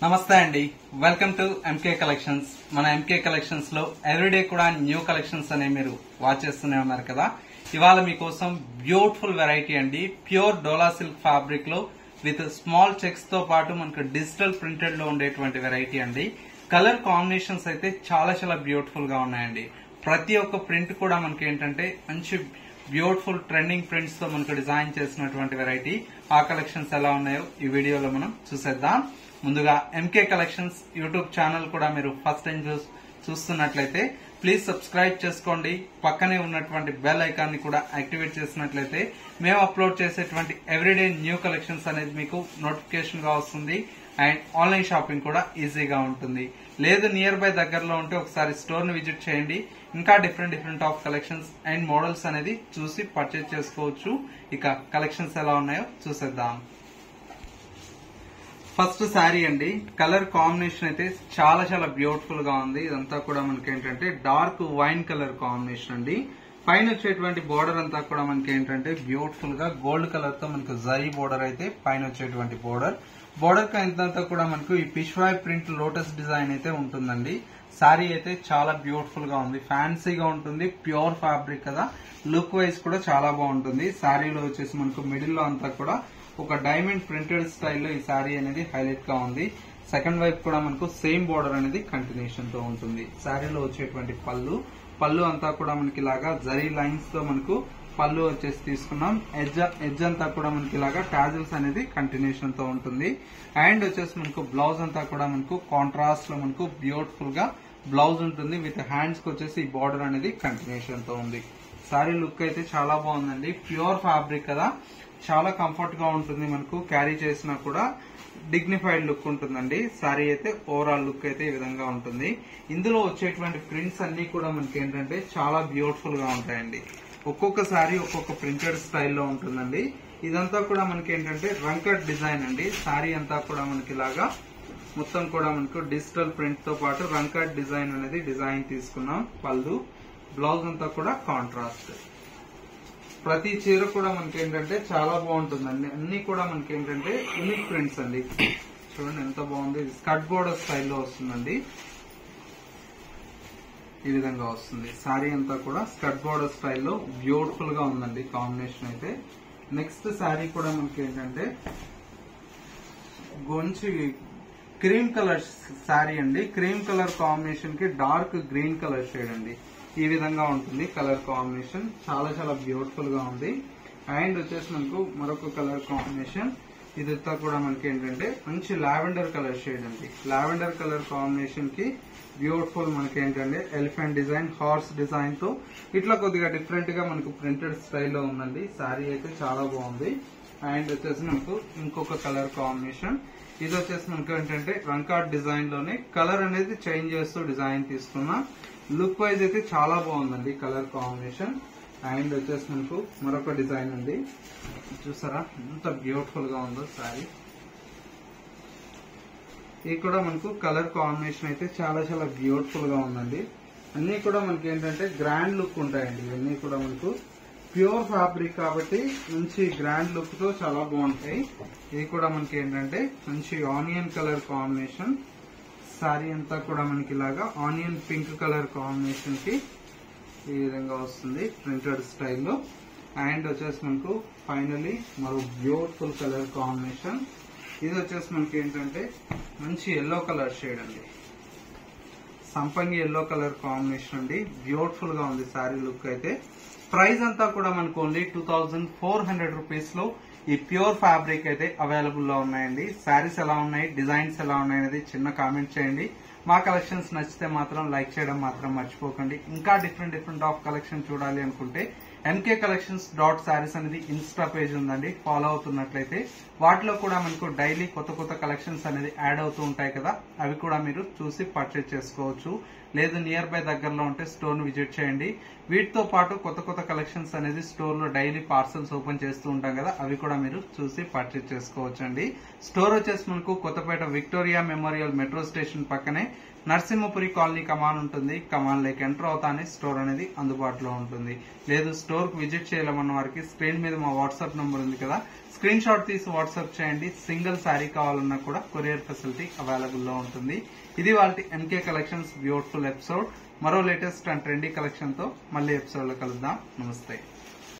నమస్తే అండి, welcome to MK collections. మన ఎంకే కలెక్షన్స్ లో ఎవ్రీడే కూడా న్యూ కలెక్షన్స్ అనేవి మీరు వాచ్ చేస్తూనే ఉన్నారు కదా. ఇవాళ మీకోసం బ్యూటిఫుల్ వెరైటీ అండి, ప్యూర్ డోలా సిల్క్ ఫ్యాబ్రిక్ లో విత్ స్మాల్ చెక్స్ తో పాటు మనకు డిజిటల్ ప్రింటెడ్ లో ఉండేటువంటి వెరైటీ అండి. కలర్ కాంబినేషన్స్ అయితే చాలా చాలా బ్యూటిఫుల్ గా ఉన్నాయండి. ప్రతి ఒక్క ప్రింట్ కూడా మనకి ఏంటంటే మంచి బ్యూటిఫుల్ ట్రెండింగ్ ప్రింట్స్ తో మనకు డిజైన్ చేసినటువంటి వెరైటీ. ఆ కలెక్షన్స్ ఎలా ఉన్నాయో ఈ వీడియోలో మనం చూసేద్దాం. ముందుగా ఎంకే కలెక్షన్స్ యూట్యూబ్ ఛానల్ కూడా మీరు ఫస్ట్ టైం చూస్తున్నట్లయితే ప్లీజ్ సబ్స్క్రైబ్ చేసుకోండి. పక్కనే ఉన్నటువంటి బెల్ ఐకాన్ ని కూడా యాక్టివేట్ చేసినట్లయితే మేము అప్లోడ్ చేసేటువంటి ఎవ్రీడే న్యూ కలెక్షన్స్ అనేది మీకు నోటిఫికేషన్ గా వస్తుంది. అండ్ ఆన్లైన్ షాపింగ్ కూడా ఈజీగా ఉంటుంది. లేదు నియర్ బై దగ్గరలో ఉంటే ఒకసారి స్టోర్ ని విజిట్ చేయండి. ఇంకా different of collections and models అనేది చూసి పర్చేజ్ చేసుకోవచ్చు. ఇక కలెక్షన్స్ ఎలా ఉన్నాయో చూసేద్దాం. ఫస్ట్ శారీ అండి, కలర్ కాంబినేషన్ అయితే చాలా చాలా బ్యూటిఫుల్ గా ఉంది. ఇదంతా కూడా మనకి ఏంటంటే డార్క్ వైన్ కలర్ కాంబినేషన్ అండి. పైన వచ్చేటువంటి బోర్డర్ అంతా కూడా మనకి ఏంటంటే బ్యూటిఫుల్ గా గోల్డ్ కలర్ తో మనకు జరీ బోర్డర్ అయితే పైన వచ్చేటువంటి బోర్డర్ కి ఇంతంతా కూడా మనకు ఈ పిష్వాయ్ ప్రింట్ లోటస్ డిజైన్ అయితే ఉంటుందండి. శారీ అయితే చాలా బ్యూటిఫుల్ గా ఉంది, ఫ్యాన్సీగా ఉంటుంది, ప్యూర్ ఫ్యాబ్రిక్ కదా. లుక్ వైజ్ కూడా చాలా బాగుంటుంది. శారీలో వచ్చేసి మనకు మిడిల్ లో అంతా కూడా ఒక డైమండ్ ప్రింటెడ్ స్టైల్లో ఈ శారీ అనేది హైలైట్ గా ఉంది. సెకండ్ వైపు కూడా మనకు సేమ్ బోర్డర్ అనేది కంటిన్యూషన్ తో ఉంటుంది. శారీలో వచ్చేటువంటి పళ్ళు అంతా కూడా మనకి ఇలాగా జరీ లైన్స్ తో మనకు పళ్ళు వచ్చేసి తీసుకున్నాం. ఎడ్జ్ అంతా కూడా మనకి ఇలాగా టాజిల్స్ అనేది కంటిన్యూషన్ తో ఉంటుంది. అండ్ వచ్చేసి మనకు బ్లౌజ్ అంతా కూడా మనకు కాంట్రాస్ట్ లో మనకు బ్యూటిఫుల్ గా బ్లౌజ్ ఉంటుంది. విత్ హ్యాండ్స్ కి వచ్చేసి ఈ బార్డర్ అనేది కంటిన్యూషన్ తో ఉంది. శారీ లుక్ అయితే చాలా బాగుందండి. ప్యూర్ ఫ్యాబ్రిక్ కదా, చాలా కంఫర్ట్ గా ఉంటుంది. మనకు క్యారీ చేసినా కూడా డిగ్నిఫైడ్ లుక్ ఉంటుందండి. శారీ అయితే ఓవరాల్ లుక్ అయితే ఈ విధంగా ఉంటుంది. ఇందులో వచ్చేటువంటి ప్రింట్స్ అన్ని కూడా మనకి ఏంటంటే చాలా బ్యూటిఫుల్ గా ఉంటాయండి. ఒక్కొక్క శారీ ఒక్కొక్క ప్రింటెడ్ స్టైల్లో ఉంటుందండి. ఇదంతా కూడా మనకి ఏంటంటే రంకట్ డిజైన్ అండి. శారీ అంతా కూడా మనకి ఇలాగా మొత్తం కూడా మనకు డిజిటల్ ప్రింట్ తో పాటు రంకట్ డిజైన్ అనేది డిజైన్ తీసుకున్నాం. పళ్ళు, బ్లౌజ్ అంతా కూడా కాంట్రాస్ట్. ప్రతి చీర కూడా మనకి ఏంటంటే చాలా బాగుంటుందండి. అన్ని కూడా మనకి ఏంటంటే యూనిక్ ప్రింట్స్ అండి. చూడండి ఎంత బాగుంది. స్కర్ట్ బోర్డర్ స్టైల్లో వస్తుందండి. ఈ విధంగా వస్తుంది. శారీ అంతా కూడా స్కర్ట్ బోర్డర్ స్టైల్లో బ్యూటిఫుల్ గా ఉందండి కాంబినేషన్ అయితే. నెక్స్ట్ శారీ కూడా మనకి ఏంటంటే మంచి క్రీమ్ కలర్ శారీ అండి. క్రీమ్ కలర్ కాంబినేషన్ కి డార్క్ గ్రీన్ కలర్ షేడ్ అండి. ఈ విధంగా ఉంటుంది కలర్ కాంబినేషన్. చాలా చాలా బ్యూటిఫుల్ గా ఉంది. అండ్ వచ్చేసి మనకు మరొక కలర్ కాంబినేషన్. ఇదంతా కూడా మనకి ఏంటంటే మంచి లావెండర్ కలర్ షేడ్ అండి. లావెండర్ కలర్ కాంబినేషన్ కి బ్యూటిఫుల్ మనకి ఏంటంటే ఎలిఫెంట్ డిజైన్, హార్స్ డిజైన్ తో ఇట్లా కొద్దిగా డిఫరెంట్ గా మనకు ప్రింటెడ్ స్టైల్లో ఉందండి. శారీ అయితే చాలా బాగుంది. అండ్ వచ్చేసి మనకు ఇంకొక కలర్ కాంబినేషన్. ఇది వచ్చేసి మనకు ఏంటంటే రంకాట్ డిజైన్ లోనే కలర్ అనేది చేంజ్ చేస్తూ డిజైన్ తీసుకున్నా. లుక్ వైజ్ అయితే చాలా బాగుందండి కలర్ కాంబినేషన్. అండ్ వచ్చేసి మనకు మరొక డిజైన్ ఉంది. చూసారా ఎంత బ్యూటిఫుల్ గా ఉందో శారీ. ఇది కూడా మనకు కలర్ కాంబినేషన్ అయితే చాలా చాలా బ్యూటిఫుల్ గా ఉందండి. అన్ని కూడా మనకి ఏంటంటే గ్రాండ్ లుక్ ఉంటాయండి. ఇవన్నీ కూడా మనకు ప్యూర్ ఫ్యాబ్రిక్ కాబట్టి మంచి గ్రాండ్ లుక్ తో చాలా బాగుంటాయి. ఇది కూడా మనకి ఏంటంటే మంచి ఆనియన్ కలర్ కాంబినేషన్. శారీ అంతా కూడా మనకి ఇలాగా ఆనియన్ పింక్ కలర్ కాంబినేషన్ కి ఈ విధంగా వస్తుంది ప్రింటెడ్ స్టైల్లో. అండ్ వచ్చేసి మనకు ఫైనలీ మరో బ్యూటిఫుల్ కలర్ కాంబినేషన్. ఇది వచ్చేసి మనకి ఏంటంటే మంచి ఎల్లో కలర్ షేడ్ అండి. సంపంగి ఎల్లో కలర్ కాంబినేషన్ అండి. బ్యూటిఫుల్ గా ఉంది శారీ లుక్ అయితే. ప్రైస్ అంతా కూడా మనకు ఓన్లీ 2400 రూపీస్ లో ఈ ప్యూర్ ఫ్యాబ్రిక్ అయితే అవైలబుల్ లో ఉన్నాయండి. శారీస్ ఎలా ఉన్నాయి, డిజైన్స్ ఎలా ఉన్నాయి అనేది చిన్న కామెంట్ చేయండి. మా కలెక్షన్స్ నచ్చితే మాత్రం లైక్ చేయడం మాత్రం మర్చిపోకండి. ఇంకా డిఫరెంట్ ఆఫ్ కలెక్షన్ చూడాలి అనుకుంటే ఎంకే కలెక్షన్స్ .sarees అనేది ఇన్స్టా పేజ్ ఉందండి. ఫాలో అవుతున్నట్లయితే వాటిలో కూడా మనకు డైలీ కొత్త కలెక్షన్స్ అనేది యాడ్ అవుతూ ఉంటాయి కదా, అవి కూడా మీరు చూసి పర్చేజ్ చేసుకోవచ్చు. లేదు నియర్ బై దగ్గరలో ఉంటే స్టోర్ ను విజిట్ చేయండి. వీటితో పాటు కొత్త కలెక్షన్స్ అనేది స్టోర్ లో డైలీ పార్సల్స్ ఓపెన్ చేస్తూ ఉంటాం కదా, అవి కూడా మీరు చూసి పర్చేజ్ చేసుకోవచ్చండి. స్టోర్ వచ్చేసి మనకు Kothapet Victoria memorial metro station పక్కనే నరసింహపురి కాలనీ కమాన్ ఉంటుంది. కమాన్ లేక్ ఎంటర్ అవుతానే స్టోర్ అనేది అందుబాటులో ఉంటుంది. లేదు స్టోర్ కు విజిట్ చేయాలన్న వారికి స్క్రీన్ మీద మా వాట్సాప్ నంబర్ ఉంది కదా, స్క్రీన్ షాట్ తీసి వాట్సాప్ చేయండి. సింగిల్ శారీ కావాలన్నా కూడా కొరియర్ ఫెసిలిటీ అవైలబుల్ లో ఉంటుంది. ఇది వాళ్ళ ఎంకే కలెక్షన్స్ బ్యూటిఫుల్ ఎపిసోడ్. మరో లేటెస్ట్ అండ్ ట్రెండీ కలెక్షన్ తో మళ్ళీ ఎపిసోడ్ లో కలుద్దాం. నమస్తే.